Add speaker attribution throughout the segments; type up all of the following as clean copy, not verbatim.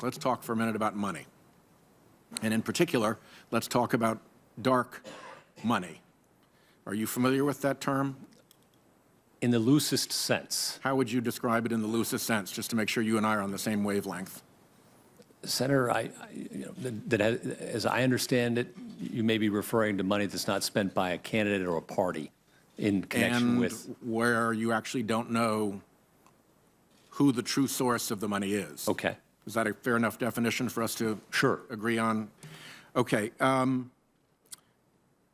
Speaker 1: Let's talk for a minute about money. And in particular, let's talk about dark money. Are you familiar with that term?
Speaker 2: In the loosest sense.
Speaker 1: How would you describe it in the loosest sense, just to make sure you and I are on the same wavelength?
Speaker 2: Senator, as I understand it, you may be referring to money that's not spent by a candidate or a party in connection with...
Speaker 1: where you actually don't know who the true source of the money is.
Speaker 2: Okay.
Speaker 1: Is that a fair enough definition for us to
Speaker 2: Sure.
Speaker 1: agree on? Okay.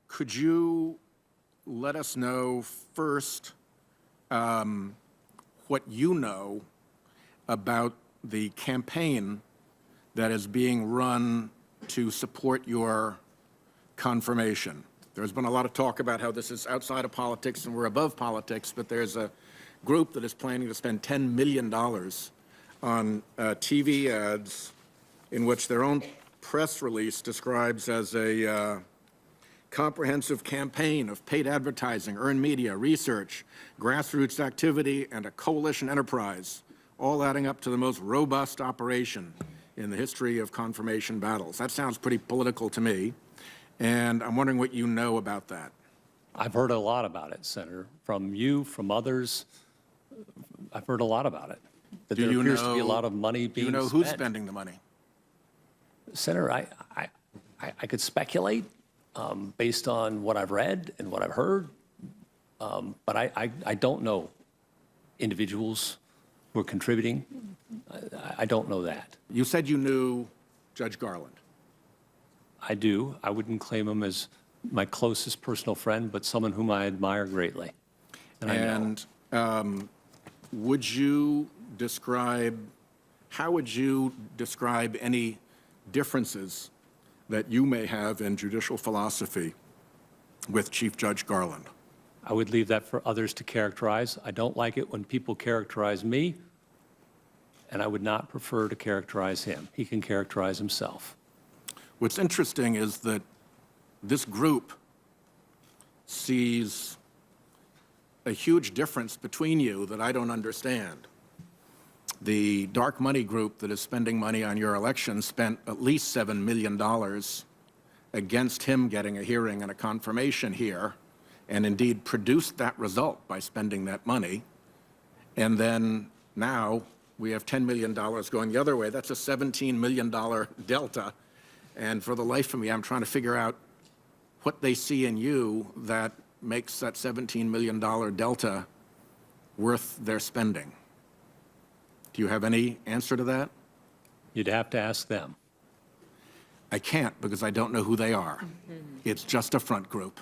Speaker 1: Could you let us know first what you know about the campaign that is being run to support your confirmation? There's been a lot of talk about how this is outside of politics and we're above politics, but there's a group that is planning to spend $10 million on TV ads in which their own press release describes as a comprehensive campaign of paid advertising, earned media, research, grassroots activity, and a coalition enterprise, all adding up to the most robust operation in the history of confirmation battles. That sounds pretty political to me, and I'm wondering what you know about that.
Speaker 2: I've heard a lot about it, Senator, from you, from others. I've heard a lot about it. That there appears to be a lot of money being spent.
Speaker 1: Do you know who's spending the money?
Speaker 2: Senator, I could speculate based on what I've read and what I've heard, but I don't know individuals who are contributing. I don't know that.
Speaker 1: You said you knew Judge Garland.
Speaker 2: I do. I wouldn't claim him as my closest personal friend, but someone whom I admire greatly. And
Speaker 1: would you describe, how would you describe any differences that you may have in judicial philosophy with Chief Judge Garland?
Speaker 2: I would leave that for others to characterize. I don't like it when people characterize me, and I would not prefer to characterize him. He can characterize himself.
Speaker 1: What's interesting is that this group sees a huge difference between you that I don't understand. The dark money group that is spending money on your election spent at least $7 million against him getting a hearing and a confirmation here, and indeed produced that result by spending that money. And then now we have $10 million going the other way. That's a $17 million delta. And for the life of me, I'm trying to figure out what they see in you that makes that $17 million delta worth their spending. Do you have any answer to that?
Speaker 2: You'd have to ask them.
Speaker 1: I can't because I don't know who they are. It's just a front group.